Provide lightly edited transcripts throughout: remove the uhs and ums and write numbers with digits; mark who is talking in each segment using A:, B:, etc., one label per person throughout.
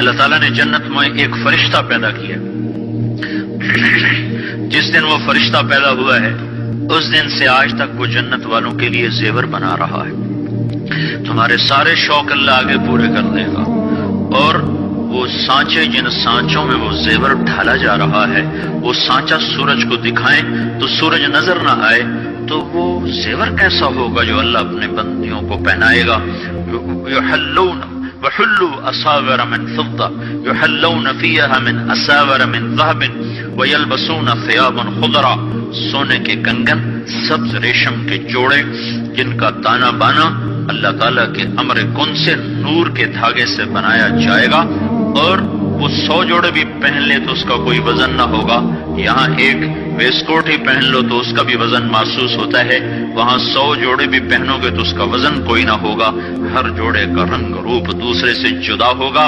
A: اللہ تعالیٰ نے جنت میں ایک فرشتہ پیدا کیا. جس دن وہ فرشتہ پیدا ہوا ہے اس دن سے آج تک وہ جنت والوں کے لیے زیور بنا رہا ہے. تمہارے سارے شوق اللہ آگے پورے کر دے گا. اور وہ سانچے جن سانچوں میں وہ زیور ڈھالا جا رہا ہے، وہ سانچا سورج کو دکھائیں تو سورج نظر نہ آئے، تو وہ زیور کیسا ہوگا جو اللہ اپنے بندیوں کو پہنائے گا. یحلون وحلوا اساور من فضة یحلون فیہا من اساور من ذهب ویلبسون ثیابا خضرا. سونے کے کنگن، سبز ریشم کے جوڑے جن کا تانا بانا اللہ تعالیٰ کے امر کن سے نور کے دھاگے سے بنایا جائے گا. اور وہ 100 جوڑے بھی پہن لے تو اس کا کوئی وزن نہ ہوگا. یہاں ایک ویسٹ کوٹ ہی پہن لو تو اس کا بھی وزن محسوس ہوتا ہے، وہاں 100 جوڑے بھی پہنو گے تو اس کا وزن کوئی نہ ہوگا. ہر جوڑے کا رنگ روپ دوسرے سے جدا ہوگا.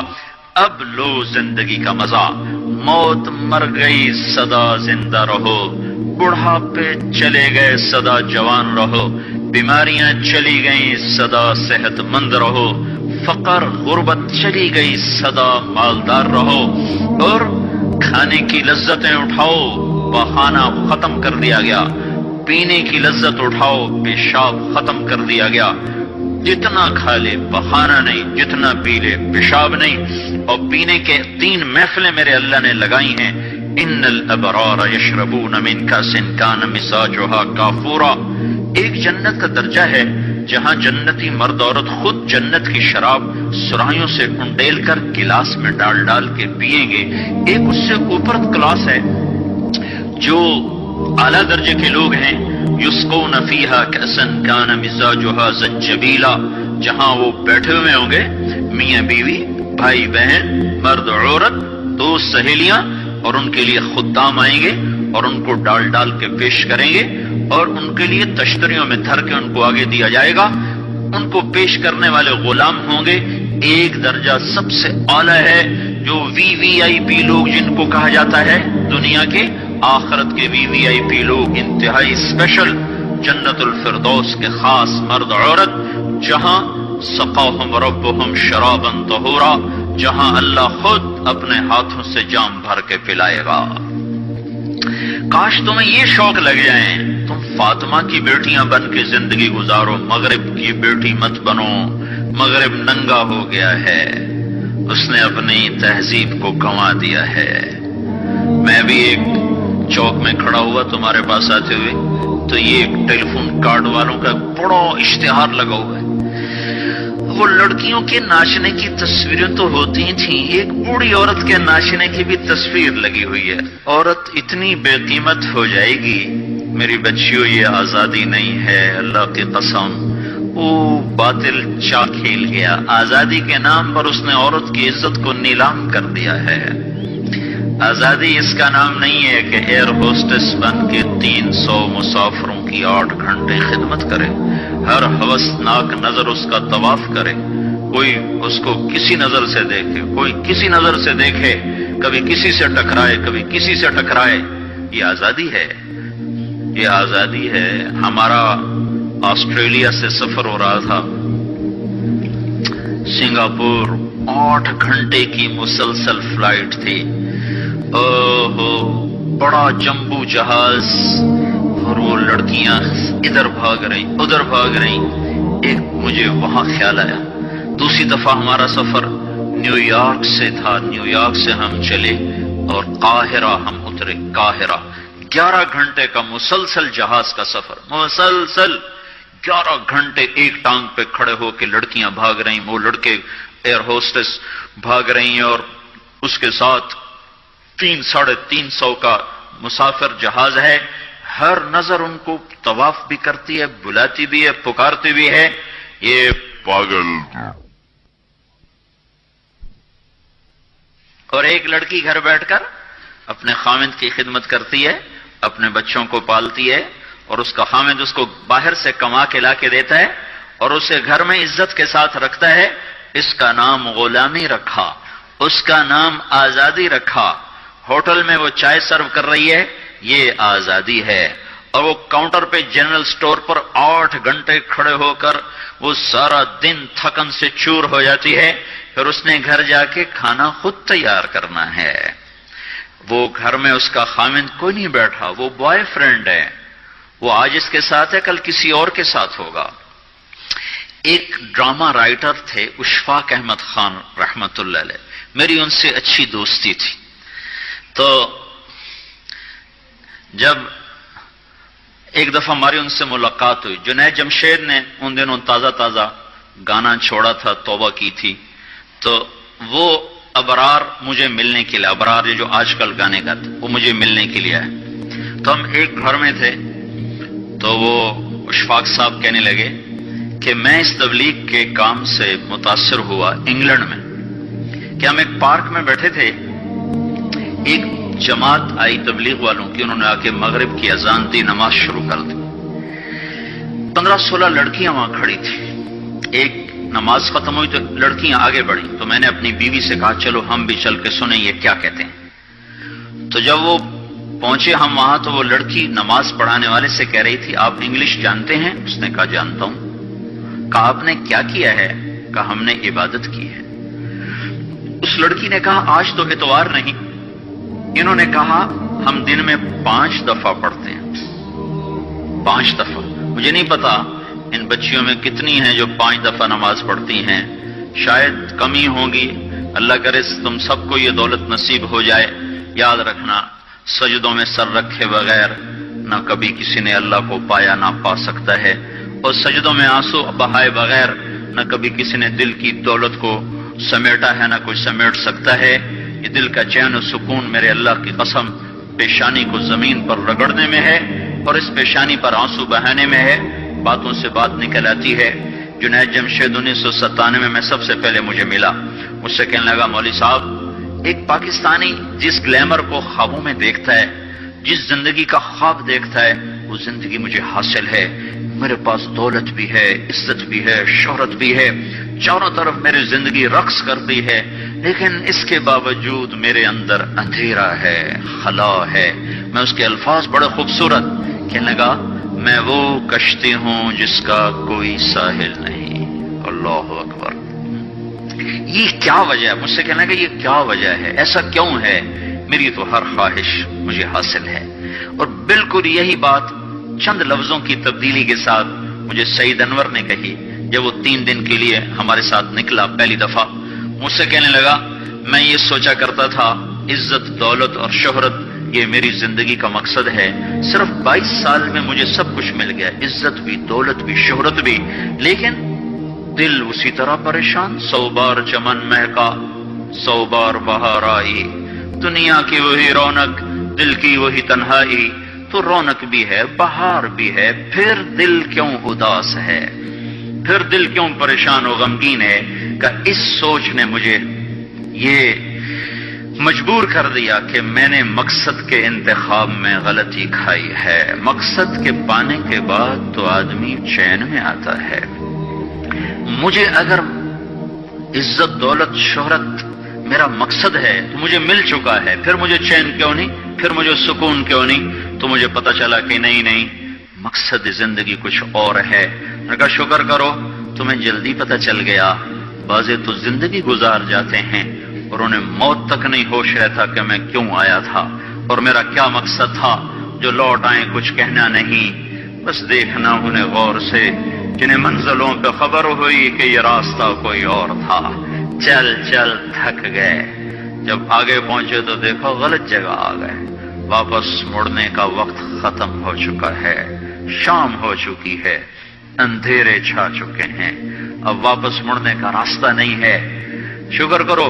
A: اب لو زندگی کا مزہ. موت مر گئی سدا زندہ رہو، بڑھاپے چلے گئے سدا جوان رہو، بیماریاں چلی گئیں سدا صحت مند رہو، فقر غربت چلی گئی سدا مالدار رہو. اور کھانے کی لذتیں اٹھاؤ، بہانہ ختم کر دیا گیا. پینے کی لذت اٹھاؤ، پیشاب ختم کر دیا گیا. جتنا کھا لے بہانہ نہیں، جتنا پی لے پیشاب نہیں. اور پینے کے 3 محفلیں میرے اللہ نے لگائی ہیں. ان الابرار یشربون من کاس کان مزاجها کافورا. ایک جنت کا درجہ ہے جہاں جنتی مرد عورت خود جنت کی شراب سرائیوں سے انڈیل کر گلاس میں ڈال ڈال کے پیئیں گے. ایک اس سے اوپر کلاس ہے جو اعلیٰ درجے کے لوگ ہیں. یسقون فیہا کأسا کان مزاجها زنجبیلا. جہاں وہ بیٹھے ہوئے ہوں گے میاں بیوی، بھائی بہن، مرد عورت، دوست سہیلیاں، اور ان کے لیے خدام آئیں گے اور ان کو ڈال ڈال کے پیش کریں گے اور ان کے لیے تشتریوں میں دھر کے ان کو آگے دیا جائے گا. ان کو پیش کرنے والے غلام ہوں گے. ایک درجہ سب سے اعلیٰ ہے جو وی وی آئی پی لوگ جن کو کہا جاتا ہے دنیا کے، آخرت کے وی وی آئی پی لوگ انتہائی اسپیشل، جنت الفردوس کے خاص مرد عورت، جہاں سقاہم ربہم شرابا طہورا، جہاں اللہ خود اپنے ہاتھوں سے جام بھر کے پلائے گا. کاش تمہیں یہ شوق لگ جائیں تم فاطمہ کی بیٹیاں بن کے زندگی گزارو. مغرب کی بیٹی مت بنو. مغرب ننگا ہو گیا ہے، اس نے اپنی تہذیب کو گنوا دیا ہے. میں بھی ایک چوک میں کھڑا ہوا تمہارے پاس آتے ہوئے تو یہ ایک ٹیلی فون کارڈ والوں کا بڑا اشتہار لگا ہوا ہے. وہ لڑکیوں کے ناچنے کی تصویریں تو ہوتی تھیں، ایک بوڑھی عورت کے ناچنے کی بھی تصویر لگی ہوئی ہے. عورت اتنی بے قیمت ہو جائے گی. میری بچیوں یہ آزادی نہیں ہے، اللہ کی قسم. وہ باطل چال کھیل گیا. آزادی کے نام پر اس نے عورت کی عزت کو نیلام کر دیا ہے. آزادی اس کا نام نہیں ہے کہ ایئر ہوسٹس بن کے 300 مسافروں کی 8 گھنٹے خدمت کرے، ہر ہوسناک نظر اس کا طواف کرے، کوئی اس کو کسی نظر سے دیکھے، کوئی کسی نظر سے دیکھے، کبھی کسی سے ٹکرائے، کبھی کسی سے ٹکرائے. یہ آزادی ہے، یہ آزادی ہے. ہمارا آسٹریلیا سے سفر ہو رہا تھا، سنگاپور 8 گھنٹے کی مسلسل فلائٹ تھی. بڑا جمبو جہاز، اور وہ لڑکیاں ادھر بھاگ رہی ادھر بھاگ رہی. ایک مجھے وہاں خیال آیا. دوسری دفعہ ہمارا سفر نیو یارک سے تھا. نیو یارک سے ہم چلے اور قاہرہ ہم اترے. قاہرہ 11 گھنٹے کا مسلسل جہاز کا سفر، مسلسل 11 گھنٹے ایک ٹانگ پہ کھڑے ہو کے لڑکیاں بھاگ رہی، وہ لڑکے ایئر ہوسٹس بھاگ رہی، اور اس کے ساتھ 300-350 کا مسافر جہاز ہے. ہر نظر ان کو طواف بھی کرتی ہے، بلاتی بھی ہے، پکارتی بھی ہے. یہ پاگل. اور ایک لڑکی گھر بیٹھ کر اپنے خامند کی خدمت کرتی ہے، اپنے بچوں کو پالتی ہے، اور اس کا خامند اس کو باہر سے کما کے لا کے دیتا ہے اور اسے گھر میں عزت کے ساتھ رکھتا ہے. اس کا نام غلامی رکھا، اس کا نام آزادی رکھا. ہوٹل میں وہ چائے سرو کر رہی ہے، یہ آزادی ہے. اور وہ کاؤنٹر پہ جنرل سٹور پر 8 گھنٹے کھڑے ہو کر وہ سارا دن تھکن سے چور ہو جاتی ہے، پھر اس نے گھر جا کے کھانا خود تیار کرنا ہے. وہ گھر میں اس کا خاوند کوئی نہیں بیٹھا، وہ بوائے فرینڈ ہے، وہ آج اس کے ساتھ ہے، کل کسی اور کے ساتھ ہوگا. ایک ڈرامہ رائٹر تھے اشفاق احمد خان رحمت اللہ علیہ، میری ان سے اچھی دوستی تھی. تو جب ایک دفعہ ہماری ان سے ملاقات ہوئی، جنید جمشید نے ان دنوں تازہ گانا چھوڑا تھا، توبہ کی تھی، تو وہ ابرار مجھے ملنے کے لیے، ابرار جو آج کل گانے گاتے وہ مجھے ملنے کے لیے آئے. تو ہم ایک گھر میں تھے، تو وہ اشفاق صاحب کہنے لگے کہ میں اس تبلیغ کے کام سے متاثر ہوا انگلینڈ میں، کہ ہم ایک پارک میں بیٹھے تھے، ایک جماعت آئی تبلیغ والوں کی، انہوں نے آ کے مغرب کی اذان دی، نماز شروع کر دی. 15-16 لڑکیاں وہاں کھڑی تھی. ایک نماز ختم ہوئی تو لڑکیاں آگے بڑھیں، تو میں نے اپنی بیوی سے کہا چلو ہم بھی چل کے سنیں یہ کیا کہتے ہیں. تو جب وہ پہنچے ہم وہاں، تو وہ لڑکی نماز پڑھانے والے سے کہہ رہی تھی آپ انگلش جانتے ہیں؟ اس نے کہا جانتا ہوں. کہا آپ نے کیا کیا ہے؟ کہا ہم نے عبادت کی ہے. اس لڑکی نے کہا آج تو اتوار نہیں. انہوں نے کہا ہم دن میں 5 دفعہ پڑھتے ہیں. 5 دفعہ. مجھے نہیں پتا ان بچیوں میں کتنی ہیں جو 5 دفعہ نماز پڑھتی ہیں، شاید کمی ہوگی. اللہ کرے تم سب کو یہ دولت نصیب ہو جائے. یاد رکھنا سجدوں میں سر رکھے بغیر نہ کبھی کسی نے اللہ کو پایا نہ پا سکتا ہے، اور سجدوں میں آنسو بہائے بغیر نہ کبھی کسی نے دل کی دولت کو سمیٹا ہے نہ کوئی سمیٹ سکتا ہے. یہ دل کا چین و سکون میرے اللہ کی قسم پیشانی کو زمین پر رگڑنے میں ہے، اور اس پیشانی پر آنسو بہانے میں ہے. باتوں سے بات نکل آتی ہے. جنید جمشید 1997 میں سب سے پہلے مجھے ملا. مجھ سے کہنے لگا مولوی صاحب، ایک پاکستانی جس گلیمر کو خوابوں میں دیکھتا ہے، جس زندگی کا خواب دیکھتا ہے، وہ زندگی مجھے حاصل ہے. میرے پاس دولت بھی ہے، عزت بھی ہے، شہرت بھی ہے، چاروں طرف میری زندگی رقص کرتی ہے، لیکن اس کے باوجود میرے اندر اندھیرا ہے، خلا ہے. میں اس کے الفاظ بڑے خوبصورت. کہنے لگا میں وہ کشتی ہوں جس کا کوئی ساحل نہیں. اللہ اکبر. یہ کیا وجہ ہے؟ مجھ سے کہنے لگا یہ کیا وجہ ہے، ایسا کیوں ہے؟ میری تو ہر خواہش مجھے حاصل ہے. اور بالکل یہی بات چند لفظوں کی تبدیلی کے ساتھ مجھے سعید انور نے کہی جب وہ 3 دن کے لیے ہمارے ساتھ نکلا پہلی دفعہ. مجھ سے کہنے لگا میں یہ سوچا کرتا تھا عزت، دولت اور شہرت یہ میری زندگی کا مقصد ہے. صرف 22 سال میں مجھے سب کچھ مل گیا، عزت بھی، دولت بھی، شہرت بھی، لیکن دل اسی طرح پریشان. 100 بار چمن مہکا، 100 بار بہار آئی، دنیا کی وہی رونق، دل کی وہی تنہائی. تو رونق بھی ہے، بہار بھی ہے، پھر دل کیوں اداس ہے، پھر دل کیوں پریشان و غمگین ہے؟ کہ اس سوچ نے مجھے یہ مجبور کر دیا کہ میں نے مقصد کے انتخاب میں غلطی کھائی ہے. مقصد کے پانے کے بعد تو آدمی چین میں آتا ہے. مجھے اگر عزت، دولت، شہرت میرا مقصد ہے تو مجھے مل چکا ہے، پھر مجھے چین کیوں نہیں، پھر مجھے سکون کیوں نہیں؟ تو مجھے پتا چلا کہ نہیں، مقصد زندگی کچھ اور ہے. میں کہا شکر کرو تمہیں جلدی پتا چل گیا. بعضے تو زندگی گزار جاتے ہیں اور انہیں موت تک نہیں ہوش رہتا کہ میں کیوں آیا تھا اور میرا کیا مقصد تھا. جو لوٹ آئیں کچھ کہنا نہیں، بس دیکھنا انہیں غور سے، جنہیں منزلوں پہ خبر ہوئی کہ یہ راستہ کوئی اور تھا. چل تھک گئے، جب آگے پہنچے تو دیکھو غلط جگہ آ گئے. واپس مڑنے کا وقت ختم ہو چکا ہے، شام ہو چکی ہے، اندھیرے چھا چکے ہیں، اب واپس مڑنے کا راستہ نہیں ہے. شکر کرو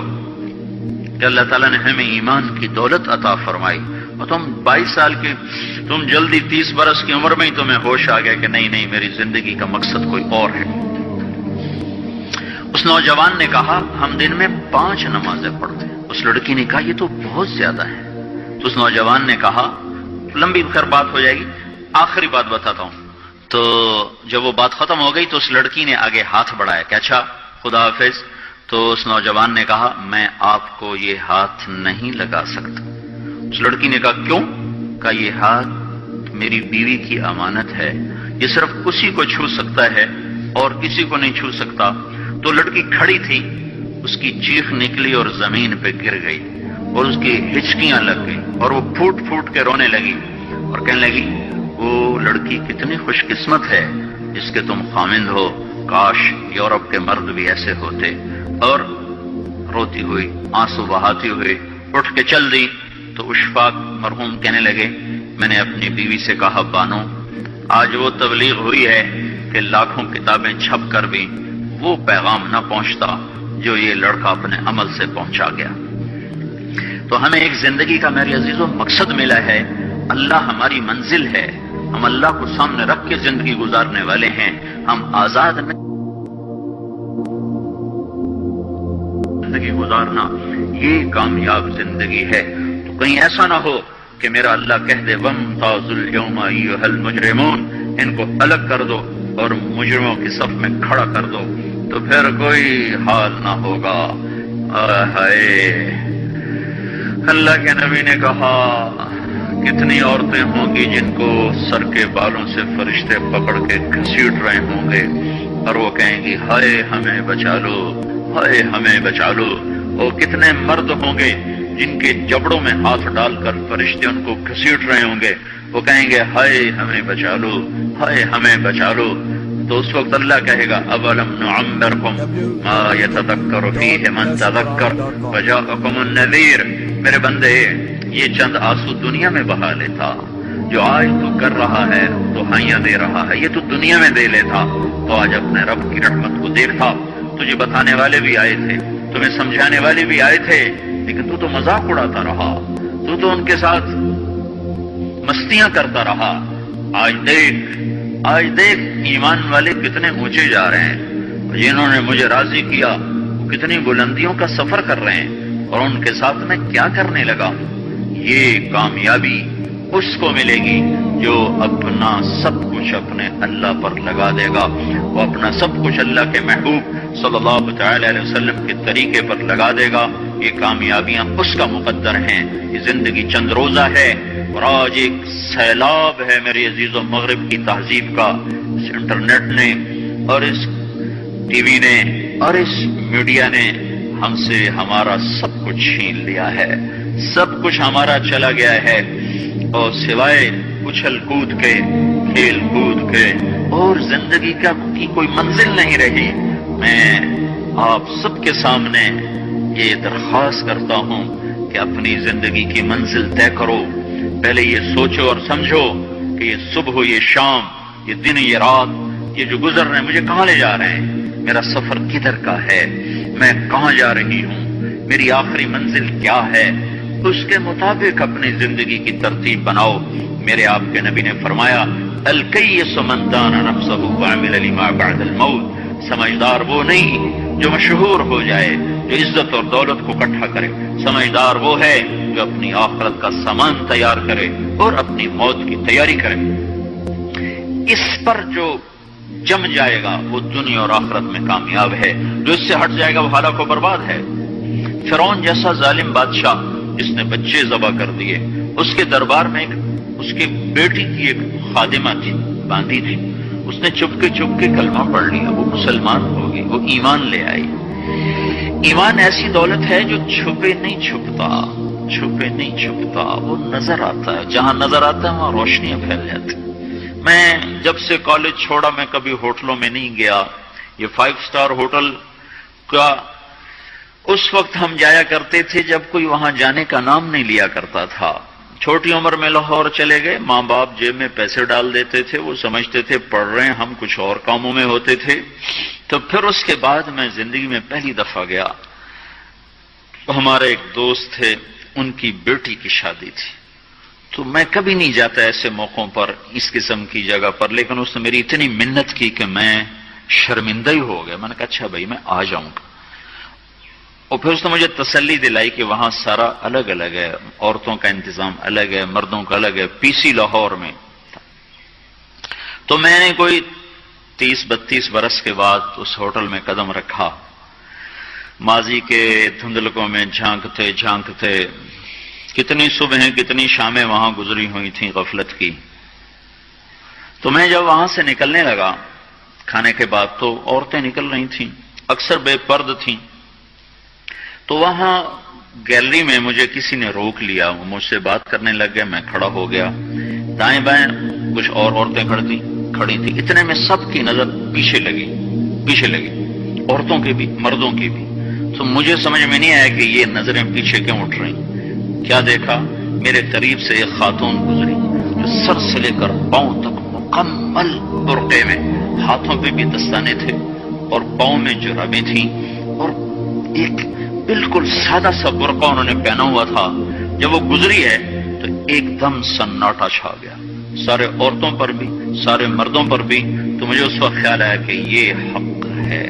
A: کہ اللہ تعالیٰ نے ہمیں ایمان کی دولت عطا فرمائی. اور تم 22 سال کی، تم جلدی 30 برس کی عمر میں ہی تمہیں ہوش آ گیا کہ نہیں میری زندگی کا مقصد کوئی اور ہے. اس نوجوان نے کہا ہم دن میں 5 نمازیں پڑھتے ہیں. اس لڑکی نے کہا یہ تو بہت زیادہ ہے. تو اس نوجوان نے کہا، لمبی خیر بات ہو جائے گی، آخری بات بتاتا ہوں. تو جب وہ بات ختم ہو گئی تو اس لڑکی نے آگے ہاتھ بڑھایا کہ اچھا خدا حافظ. تو اس نوجوان نے کہا میں آپ کو یہ ہاتھ نہیں لگا سکتا. اس لڑکی نے کہا کیوں؟ کہا یہ ہاتھ میری بیوی کی امانت ہے، یہ صرف اسی کو چھو سکتا ہے اور کسی کو نہیں چھو سکتا. تو لڑکی کھڑی تھی اس کی چیخ نکلی اور زمین پہ گر گئی اور اس کی ہچکیاں لگ گئی اور وہ پھوٹ پھوٹ کے رونے لگی اور کہنے لگی وہ لڑکی کتنی خوش قسمت ہے جس کے تم خامند ہو، کاش یورپ کے مرد بھی ایسے ہوتے. اور روتی ہوئی آنسو بہاتی ہوئی اٹھ کے چل دی. تو اشفاق مرحوم کہنے لگے میں نے اپنی بیوی سے کہا بانو آج وہ تبلیغ ہوئی ہے کہ لاکھوں کتابیں چھپ کر بھی وہ پیغام نہ پہنچتا جو یہ لڑکا اپنے عمل سے پہنچا گیا. تو ہمیں ایک زندگی کا میرے عزیزوں مقصد ملا ہے. اللہ ہماری منزل ہے. ہم اللہ کو سامنے رکھ کے زندگی گزارنے والے ہیں. ہم آزاد زندگی گزارنا یہ کامیاب زندگی ہے. تو کہیں ایسا نہ ہو کہ میرا اللہ کہہ دے وَامْتَازُوا الْيَوْمَ أَيُّهَا الْمُجْرِمُونَ، ان کو الگ کر دو اور مجرموں کی صف میں کھڑا کر دو، تو پھر کوئی حال نہ ہوگا. ہائے اللہ کے نبی نے کہا کتنی عورتیں ہوں گی جن کو سر کے بالوں سے فرشتے پکڑ کے گھسیٹ رہے ہوں گے اور وہ کہیں گی ہائے ہمیں بچا لو، ہائے ہمیں بچا لو. اور کتنے مرد ہوں گے جن کے جبڑوں میں ہاتھ ڈال کر فرشتے ان کو گھسیٹ رہے ہوں گے، وہ کہیں گے ہائے ہمیں بچا لو، ہائے ہمیں بچا لو. تو اس وقت اللہ کہے گا اولم نعمرکم ما یتذکر فیہ من تذکر وجاءکم النذیر. میرے بندے یہ چند آنسو دنیا میں بہا لیتا، جو آج تو کر رہا ہے دہائیاں دے رہا ہے، یہ تو دنیا میں دے لیتا تو آج اپنے رب کی رحمت کو دیکھتا. تجھے بتانے والے بھی آئے تھے، تمہیں سمجھانے والے بھی آئے تھے، لیکن تو مذاق اڑاتا رہا، تو ان کے ساتھ مستیاں کرتا رہا. آج دیکھ ایمان والے کتنے اونچے جا رہے ہیں، جنہوں نے مجھے راضی کیا وہ کتنی بلندیوں کا سفر کر رہے ہیں، اور ان کے ساتھ میں کیا کرنے لگا. یہ کامیابی اس کو ملے گی جو اپنا سب کچھ اپنے اللہ پر لگا دے گا. وہ اپنا سب کچھ اللہ کے محبوب صلی اللہ تعالی علیہ وسلم کے طریقے پر لگا دے گا. یہ کامیابیاں اس کا مقدر ہیں. یہ زندگی چند روزہ ہے اور آج ایک سیلاب ہے میرے عزیزوں مغرب کی تہذیب کا. اس انٹرنیٹ نے اور اس ٹی وی نے اور اس میڈیا نے ہم سے ہمارا سب کچھ چھین لیا ہے. سب کچھ ہمارا چلا گیا ہے اور سوائے اچھل کود کے، کھیل کود کے اور زندگی کی کوئی منزل نہیں رہی. میں آپ سب کے سامنے یہ درخواست کرتا ہوں کہ اپنی زندگی کی منزل طے کرو. پہلے یہ سوچو اور سمجھو کہ یہ صبح، یہ شام، یہ دن، یہ رات، یہ جو گزر رہے ہیں مجھے کہاں لے جا رہے ہیں، میرا سفر کدھر کا ہے، میں کہاں جا رہی ہوں، میری آخری منزل کیا ہے. اس کے مطابق اپنی زندگی کی ترتیب بناؤ. میرے آپ کے نبی نے فرمایا الکیس من دان نفسہ وعمل لما بعد الموت. سمجھدار وہ نہیں جو مشہور ہو جائے، جو عزت اور دولت کو اکٹھا کرے. سمجھدار وہ ہے جو اپنی آخرت کا سامان تیار کرے اور اپنی موت کی تیاری کرے. اس پر جو جم جائے گا وہ دنیا اور آخرت میں کامیاب ہے. جو اس سے ہٹ جائے گا وہ ہلاک و برباد ہے. فرعون جیسا ظالم بادشاہ جس نے بچے ذبح کر دیے، اس کے دربار میں اس کی بیٹی کی ایک خادمہ تھی، باندھی تھی. اس نے چپکے کلمہ پڑھ لیا، وہ مسلمان ہو گئی، وہ ایمان لے آئی. ایمان ایسی دولت ہے جو چھپے نہیں چھپتا، وہ نظر آتا ہے. جہاں نظر آتا ہے وہاں روشنیاں پھیل جاتی. میں جب سے کالج چھوڑا میں کبھی ہوٹلوں میں نہیں گیا. یہ 5 اسٹار ہوٹل کا اس وقت ہم جایا کرتے تھے جب کوئی وہاں جانے کا نام نہیں لیا کرتا تھا. چھوٹی عمر میں لاہور چلے گئے، ماں باپ جیب میں پیسے ڈال دیتے تھے، وہ سمجھتے تھے پڑھ رہے ہیں، ہم کچھ اور کاموں میں ہوتے تھے. تو پھر اس کے بعد میں زندگی میں پہلی دفعہ گیا. ہمارے ایک دوست تھے، ان کی بیٹی کی شادی تھی. تو میں کبھی نہیں جاتا ایسے موقعوں پر اس قسم کی جگہ پر، لیکن اس نے میری اتنی منت کی کہ میں شرمندہ ہی ہو گیا. میں نے کہا اچھا بھائی میں آ جاؤں گا. اور پھر اس نے مجھے تسلی دلائی کہ وہاں سارا الگ الگ ہے، عورتوں کا انتظام الگ ہے، مردوں کا الگ ہے. پی سی لاہور میں. تو میں نے کوئی 30-32 برس کے بعد اس ہوٹل میں قدم رکھا. ماضی کے دھندلکوں میں جھانکتے کتنی صبحیں کتنی شامیں وہاں گزری ہوئی تھیں غفلت کی. تو میں جب وہاں سے نکلنے لگا کھانے کے بعد تو عورتیں نکل رہی تھیں، اکثر بے پرد تھیں. تو وہاں گیلری میں مجھے کسی نے روک لیا، وہ مجھ سے بات کرنے لگ گیا، میں کھڑا ہو گیا، دائیں بائیں کچھ اور عورتیں کھڑی تھی، اتنے میں سب کی نظر پیچھے لگی، عورتوں کی بھی مردوں کی بھی۔ تو مجھے سمجھ میں نہیں آیا کہ یہ نظریں پیچھے کیوں اٹھ رہی۔ کیا دیکھا، میرے قریب سے ایک خاتون گزری جو سر سے لے کر پاؤں تک مکمل برقعے میں، ہاتھوں پہ بھی دستانے تھے اور پاؤں میں جرابیں تھیں، اور ایک بالکل سادہ سا برقع انہوں نے پہنا ہوا تھا۔ جب وہ گزری ہے تو ایک دم سناٹا چھا گیا، سارے عورتوں پر بھی، سارے مردوں پر بھی۔ تو مجھے اس وقت خیال آیا کہ یہ حق ہے،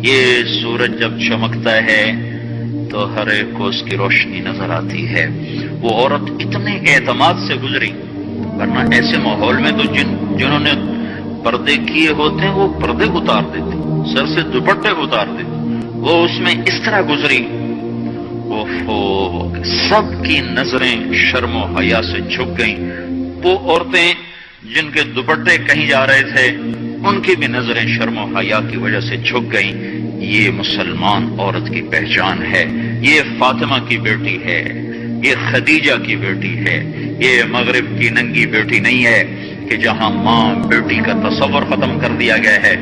A: یہ سورج جب چمکتا ہے تو ہر ایک کو اس کی روشنی نظر آتی ہے۔ وہ عورت اتنے اعتماد سے گزری، ورنہ ایسے ماحول میں تو جنہوں نے پردے کیے ہوتے ہیں وہ پردے اتار دیتے، سر سے دوپٹے اتار دیتے، وہ اس میں اس طرح گزری، سب کی نظریں شرم و حیا سے جھک گئیں۔ وہ عورتیں جن کے دوپٹے کہیں جا رہے تھے ان کی بھی نظریں شرم و حیا کی وجہ سے جھک گئیں۔ یہ مسلمان عورت کی پہچان ہے، یہ فاطمہ کی بیٹی ہے، یہ خدیجہ کی بیٹی ہے، یہ مغرب کی ننگی بیٹی نہیں ہے کہ جہاں ماں بیٹی کا تصور ختم کر دیا گیا ہے،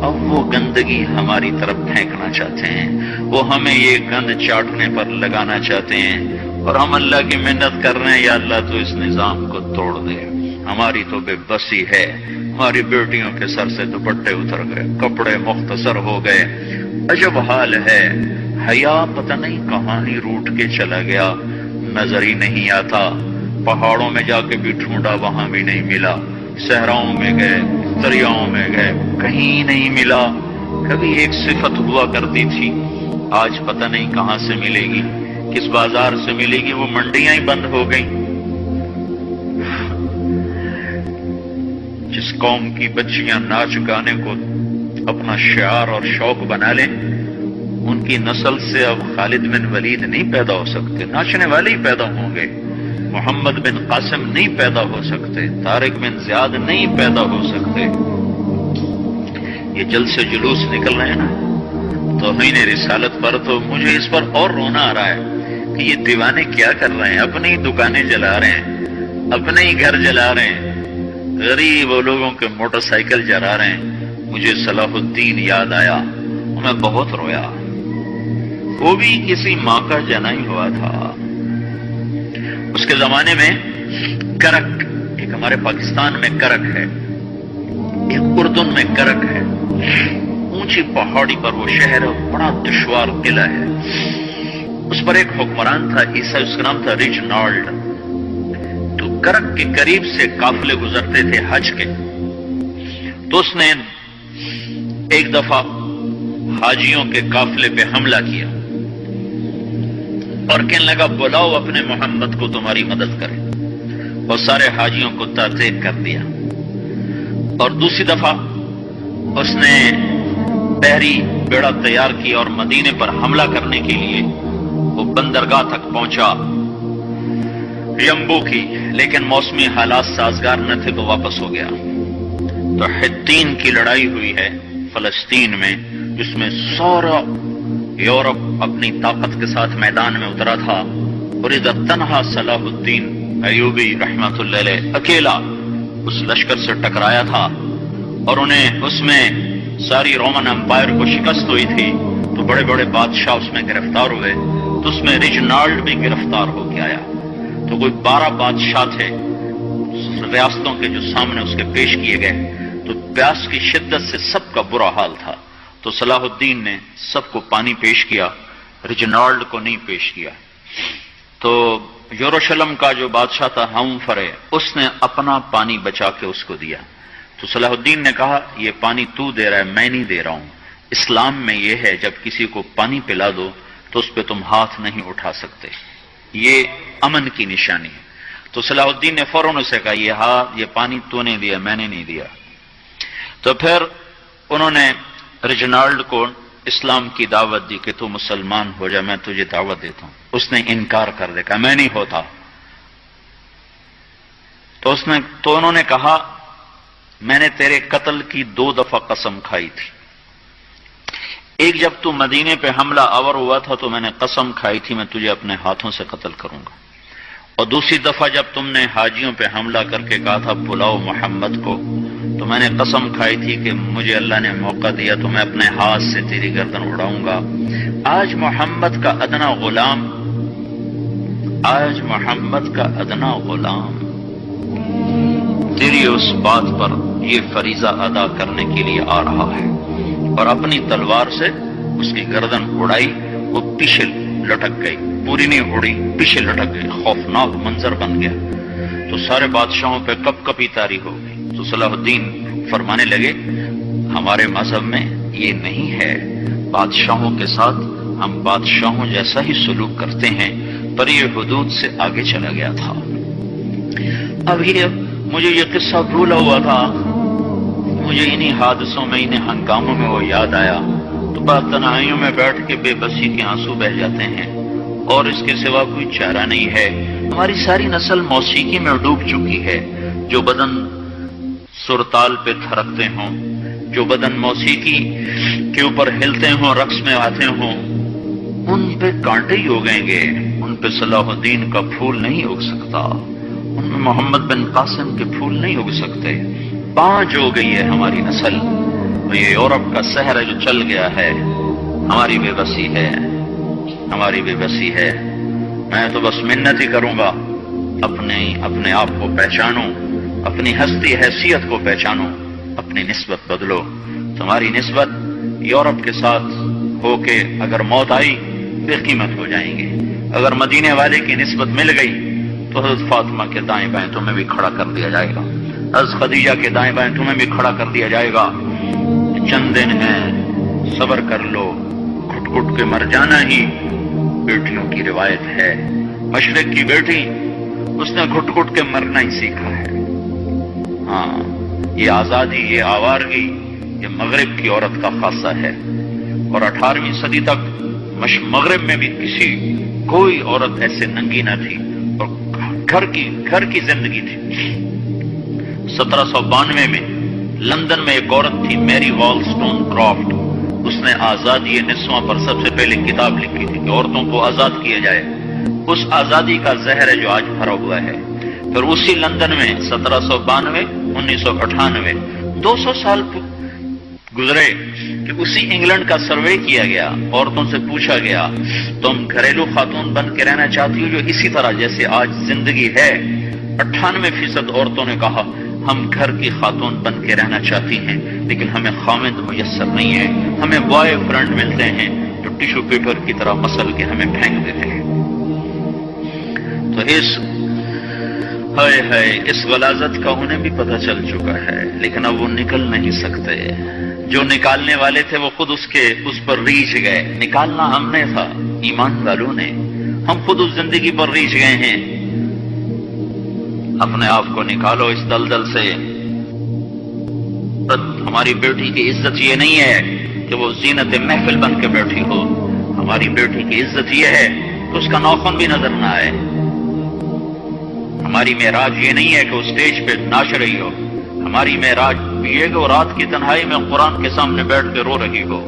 A: اب وہ گندگی ہماری طرف پھینکنا چاہتے ہیں، وہ ہمیں یہ گند چاٹنے پر لگانا چاہتے ہیں، اور ہم اللہ کی منت کر رہے ہیں، یا اللہ تو اس نظام کو توڑ دے۔ ہماری تو بے بسی ہے، ہماری بیٹیوں کے سر سے دوپٹے اتر گئے، کپڑے مختصر ہو گئے، عجب حال ہے۔ حیا پتہ نہیں کہاں ہی روٹ کے چلا گیا، نظر ہی نہیں آتا۔ پہاڑوں میں جا کے بھی ڈھونڈا، وہاں بھی نہیں ملا، صحراؤں میں گئے، دریاؤں میں گئے، کہیں نہیں ملا۔ کبھی ایک صفت ہوا کرتی تھی، آج پتہ نہیں کہاں سے ملے گی، کس بازار سے ملے گی، وہ منڈیاں ہی بند ہو گئیں۔ جس قوم کی بچیاں ناچ گانے کو اپنا شعار اور شوق بنا لیں، ان کی نسل سے اب خالد بن ولید نہیں پیدا ہو سکتے، ناچنے والے ہی پیدا ہوں گے۔ محمد بن قاسم نہیں پیدا ہو سکتے، طارق بن زیاد نہیں پیدا ہو سکتے۔ یہ جلد سے جلوس نکل رہے ہیں نا توہین رسالت پر، تو مجھے اس پر اور رونا آ رہا ہے کہ یہ دیوانے کیا کر رہے ہیں، اپنی دکانیں جلا رہے ہیں، اپنے ہی گھر جلا رہے ہیں، غریب لوگوں کے موٹر سائیکل جلا رہے ہیں۔ مجھے صلاح الدین یاد آیا، میں بہت رویا، وہ بھی کسی ماں کا جنا ہی ہوا تھا۔ اس کے زمانے میں کرک، ایک ہمارے پاکستان میں کرک ہے، ایک اردن میں کرک ہے، اونچی پہاڑی پر وہ شہر ہے، بڑا دشوار قلعہ ہے۔ اس پر ایک حکمران تھا عیسائی، اس کا نام تھا ریجنالڈ۔ تو کرک کے قریب سے قافلے گزرتے تھے حج کے، تو اس نے ایک دفعہ حاجیوں کے قافلے پہ حملہ کیا اور کہنے لگا بلاؤ اپنے محمد کو تمہاری مدد کرے، اور سارے حاجیوں کو تعطیل کر دیا۔ اور دوسری دفعہ اس نے بحری بیڑا تیار کیا اور مدینے پر حملہ کرنے کے لیے وہ بندرگاہ تک پہنچا یمبو کی، لیکن موسمی حالات سازگار نہ تھے تو واپس ہو گیا۔ تو حطین کی لڑائی ہوئی ہے فلسطین میں، جس میں سارا یورپ اپنی طاقت کے ساتھ میدان میں اترا تھا، اور ادھر تنہا صلاح الدین ایوبی رحمۃ اللہ علیہ اکیلا اس لشکر سے ٹکرایا تھا، اور انہیں اس میں ساری رومن امپائر کو شکست ہوئی تھی، تو بڑے بڑے بادشاہ اس میں گرفتار ہوئے، تو اس میں ریجنالڈ بھی گرفتار ہو کے آیا۔ تو کوئی 12 بادشاہ تھے ریاستوں کے جو سامنے اس کے پیش کیے گئے، تو پیاس کی شدت سے سب کا برا حال تھا، تو صلاح الدین نے سب کو پانی پیش کیا، ریجنالڈ کو نہیں پیش کیا۔ تو یروشلم کا جو بادشاہ تھا ہمفرے، اس نے اپنا پانی بچا کے اس کو دیا۔ تو صلاح الدین نے کہا یہ پانی تو دے رہا ہے، میں نہیں دے رہا ہوں۔ اسلام میں یہ ہے جب کسی کو پانی پلا دو تو اس پہ تم ہاتھ نہیں اٹھا سکتے، یہ امن کی نشانی ہے۔ تو صلاح الدین نے فوراً اسے کہا یہ پانی تو نے دیا، میں نے نہیں دیا۔ تو پھر انہوں نے ریجنالڈ کو اسلام کی دعوت دی کہ تو مسلمان ہو جا، میں تجھے دعوت دیتا ہوں۔ اس نے انکار کر دیا، میں نہیں ہوتا۔ تو انہوں نے کہا میں نے تیرے قتل کی 2 دفعہ قسم کھائی تھی، ایک جب تو مدینے پہ حملہ آور ہوا تھا تو میں نے قسم کھائی تھی میں تجھے اپنے ہاتھوں سے قتل کروں گا، اور دوسری دفعہ جب تم نے حاجیوں پہ حملہ کر کے کہا تھا بلاؤ محمد کو، تو میں نے قسم کھائی تھی کہ مجھے اللہ نے موقع دیا تو میں اپنے ہاتھ سے تیری گردن اڑاؤں گا۔ آج محمد کا ادنا غلام تیری اس بات پر یہ فریضہ ادا کرنے کے لیے آ رہا ہے، اور اپنی تلوار سے اس کی گردن اڑائی، وہ پیچھے لٹک گئی، پوری نہیں اڑی، پیچھے لٹک گئی، خوفناک منظر بن گیا۔ تو سارے بادشاہوں پہ کپ کپی طاری ہو گئی۔ تو صلاح الدین فرمانے لگے ہمارے مذہب میں یہ نہیں ہے، بادشاہوں کے ساتھ ہم بادشاہوں جیسا ہی سلوک کرتے ہیں، پر یہ حدود سے آگے چلا گیا تھا۔ اب مجھے یہ قصہ بھولا ہوا تھا، مجھے انہی حادثوں میں، انہی ہنگاموں میں وہ یاد آیا، تو بعد تنہائیوں میں بیٹھ کے بے بسی کے آنسو بہ جاتے ہیں، اور اس کے سوا کوئی چارہ نہیں ہے۔ ہماری ساری نسل موسیقی میں ڈوب چکی ہے، جو بدن سرتال پہ تھرکتے ہوں، جو بدن موسیقی کے اوپر ہلتے ہوں، رقص میں آتے ہوں، ان پہ کانٹے ہی اگیں گے، ان پہ صلاح الدین کا پھول نہیں اگ سکتا، ان میں محمد بن قاسم کے پھول نہیں اگ سکتے۔ پانچ ہو گئی ہے ہماری نسل، اور یہ یورپ کا سحر جو چل گیا ہے، ہماری بے بسی ہے، ہماری بے بسی ہے۔ میں تو بس منت ہی کروں گا، اپنے آپ کو پہچانو، اپنی ہستی حیثیت کو پہچانو، اپنی نسبت بدلو۔ تمہاری نسبت یورپ کے ساتھ ہو کے اگر موت آئی پھر قیمت ہو جائیں گے، اگر مدینے والے کی نسبت مل گئی تو حضرت فاطمہ کے دائیں بائیں تمہیں بھی کھڑا کر دیا جائے گا، حضرت خدیجہ کے دائیں بائیں تمہیں بھی کھڑا کر دیا جائے گا۔ چند دن ہیں، صبر کر لو، گھٹ گھٹ کے مر جانا ہی بیٹیوں کی روایت ہے۔ مشرق کی بیٹی، اس نے گھٹ گھٹ کے مرنا ہی سیکھا ہے۔ ہاں، یہ آزادی، یہ آوارگی، یہ مغرب کی عورت کا خاصہ ہے، اور 18ویں صدی تک مغرب میں بھی کوئی عورت ایسے ننگی نہ تھی، اور گھر کی زندگی تھی۔ 1792 میں لندن میں ایک عورت تھی، میری والسٹون کرافٹ، اس نے آزادی نسواں پر سب سے پہلے کتاب لکھی تھی کہ عورتوں کو آزاد کیا جائے۔ اس آزادی کا زہر ہے جو آج بھرا ہوا ہے۔ پھر اسی لندن میں 1792 1998 200 سال گزرے کہ اسی انگلینڈ کا سروے کیا گیا، عورتوں سے پوچھا گیا تم گھریلو خاتون بن کے رہنا چاہتی ہو جو اسی طرح جیسے آج زندگی ہے؟ 98% عورتوں نے کہا ہم گھر کی خاتون بن کے رہنا چاہتی ہیں، لیکن ہمیں خامند میسر نہیں ہے، ہمیں بوائے فرینڈ ملتے ہیں جو ٹیشو پیپر کی طرح مسل کے ہمیں پھینک دیتے ہیں۔ تو اس غلاظت کا انہیں بھی پتہ چل چکا ہے، لیکن اب وہ نکل نہیں سکتے۔ جو نکالنے والے تھے وہ خود اس پر ریچھ گئے۔ نکالنا ہم نے تھا، ایمان والوں نے، ہم خود اس زندگی پر ریچھ گئے ہیں۔ اپنے آپ کو نکالو اس دلدل سے۔ ہماری بیٹی کی عزت یہ نہیں ہے کہ وہ زینت محفل بن کے بیٹھی ہو، ہماری بیٹی کی عزت یہ ہے کہ اس کا ناخن بھی نظر نہ آئے۔ ہماری معراج یہ نہیں ہے کہ وہ اسٹیج پہ ناچ رہی ہو، ہماری معراج یہ کہ وہ رات کی تنہائی میں قرآن کے سامنے بیٹھ کے رو رہی ہو۔